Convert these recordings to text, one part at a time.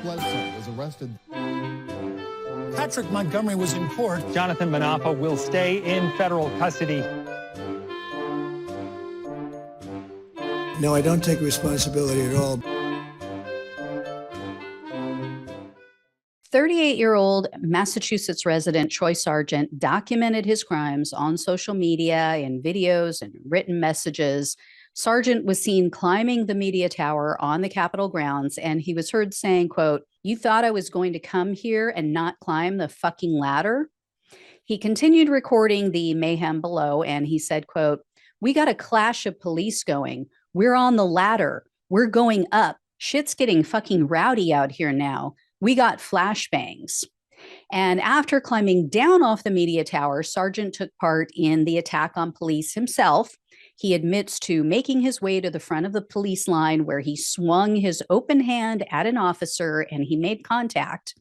Bledsoe was arrested. Patrick Montgomery was in court. Jonathan Manapa will stay in federal custody. No, I don't take responsibility at all. 38-year-old Massachusetts resident Troy Sargent documented his crimes on social media in videos and written messages. Sargent was seen climbing the media tower on the Capitol grounds, and he was heard saying, quote, "You thought I was going to come here and not climb the fucking ladder?" He continued recording the mayhem below, and he said, quote, "We got a clash of police going. We're on the ladder. We're going up. Shit's getting fucking rowdy out here now. We got flashbangs." And after climbing down off the media tower, Sargent took part in the attack on police himself. He admits to making his way to the front of the police line where he swung his open hand at an officer and he made contact.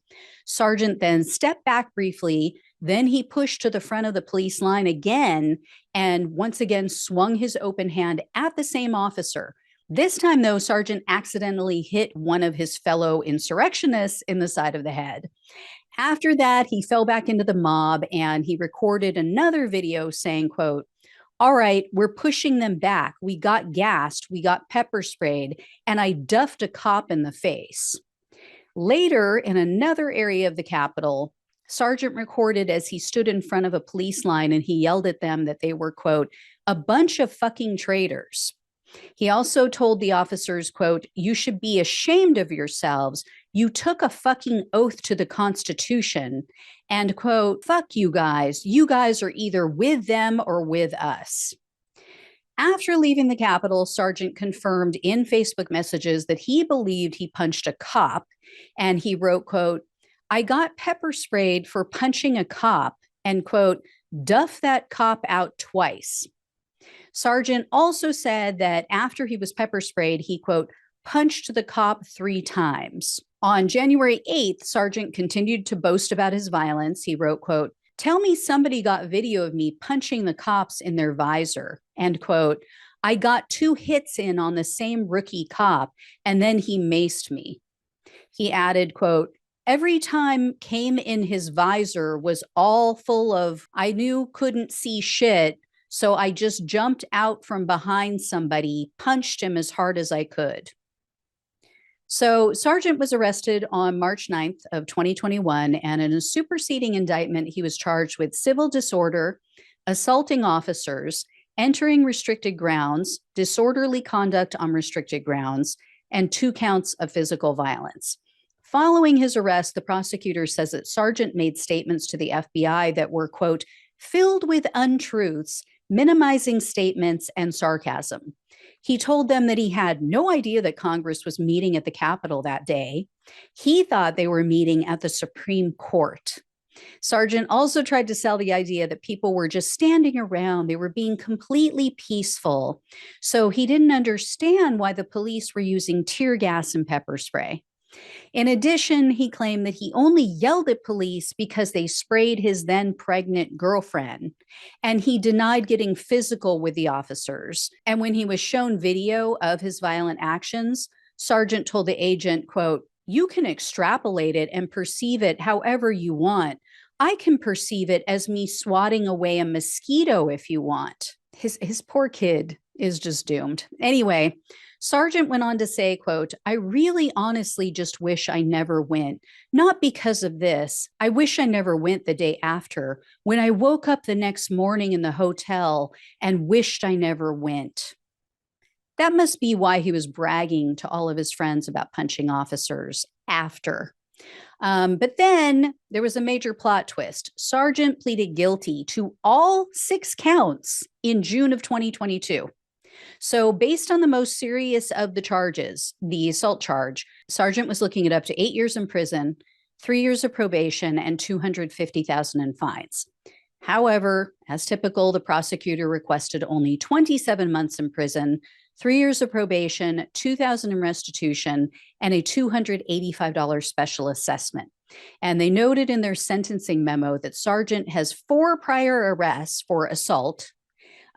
Sargent then stepped back briefly. Then he pushed to the front of the police line again and once again swung his open hand at the same officer. This time, though, Sargent accidentally hit one of his fellow insurrectionists in the side of the head. After that, he fell back into the mob and he recorded another video saying, quote, "All right, we're pushing them back. We got gassed, we got pepper sprayed, and I duffed a cop in the face." Later, in another area of the Capitol, Sargent recorded as he stood in front of a police line and he yelled at them that they were, quote, "a bunch of fucking traitors." He also told the officers, quote, "You should be ashamed of yourselves. You took a fucking oath to the Constitution," and, quote, "fuck you guys. You guys are either with them or with us." After leaving the Capitol, Sargent confirmed in Facebook messages that he believed he punched a cop, and he wrote, quote, "I got pepper sprayed for punching a cop," and, quote, "duff that cop out twice." Sargent also said that after he was pepper sprayed, he, quote, "punched the cop 3 times. On January 8th, Sargent continued to boast about his violence. He wrote, quote, "Tell me somebody got video of me punching the cops in their visor," end quote. "I got 2 hits in on the same rookie cop, and then he maced me." He added, quote, "Every time came in his visor was all full of, I knew couldn't see shit, so I just jumped out from behind somebody, punched him as hard as I could." So Sargent was arrested on March 9th of 2021, and in a superseding indictment, he was charged with civil disorder, assaulting officers, entering restricted grounds, disorderly conduct on restricted grounds, and 2 counts of physical violence. Following his arrest, the prosecutor says that Sargent made statements to the FBI that were, quote, "filled with untruths, minimizing statements and sarcasm." He told them that he had no idea that Congress was meeting at the Capitol that day. He thought they were meeting at the Supreme Court. Sargent also tried to sell the idea that people were just standing around. They were being completely peaceful. So he didn't understand why the police were using tear gas and pepper spray. In addition, he claimed that he only yelled at police because they sprayed his then pregnant girlfriend, and he denied getting physical with the officers. And when he was shown video of his violent actions, Sargent told the agent, quote, "You can extrapolate it and perceive it however you want. I can perceive it as me swatting away a mosquito if you want." His poor kid is just doomed. Anyway, Sargent went on to say, quote, "I really honestly just wish I never went. Not because of this. I wish I never went the day after, when I woke up the next morning in the hotel and wished I never went." That must be why he was bragging to all of his friends about punching officers after. But then there was a major plot twist. Sargent pleaded guilty to all 6 counts in June of 2022. So based on the most serious of the charges, the assault charge, Sargent was looking at up to 8 years in prison, 3 years of probation, and $250,000 in fines. However, as typical, the prosecutor requested only 27 months in prison, 3 years of probation, $2,000 in restitution, and a $285 special assessment. And they noted in their sentencing memo that Sargent has 4 prior arrests for assault,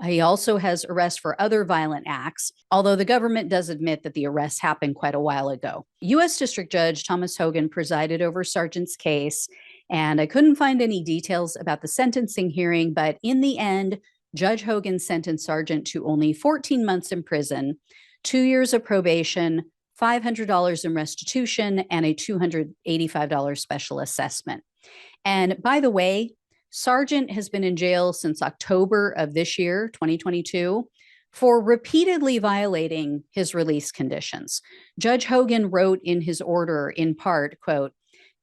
He also has arrests for other violent acts, although the government does admit that the arrests happened quite a while ago. U.S. District Judge Thomas Hogan presided over Sargent's case, and I couldn't find any details about the sentencing hearing, but in the end, Judge Hogan sentenced Sargent to only 14 months in prison, 2 years of probation, $500 in restitution, and a $285 special assessment. And by the way, Sargent has been in jail since October of this year, 2022, for repeatedly violating his release conditions. Judge Hogan wrote in his order, in part, quote,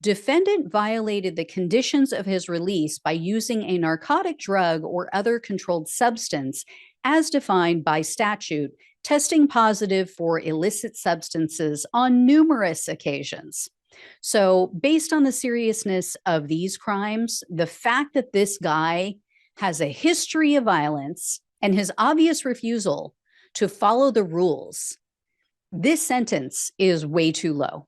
"Defendant violated the conditions of his release by using a narcotic drug or other controlled substance as defined by statute, testing positive for illicit substances on numerous occasions." So based on the seriousness of these crimes, the fact that this guy has a history of violence and his obvious refusal to follow the rules, this sentence is way too low.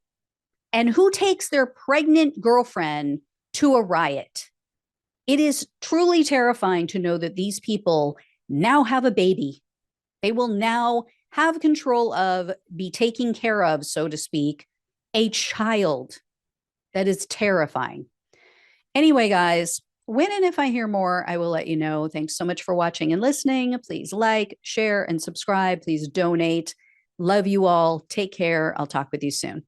And who takes their pregnant girlfriend to a riot? It is truly terrifying to know that these people now have a baby. They will now have control of, be taken care of, so to speak, a child. That is terrifying. Anyway, guys, when and if I hear more, I will let you know. Thanks so much for watching and listening. Please like, share, and subscribe. Please donate. Love you all. Take care. I'll talk with you soon.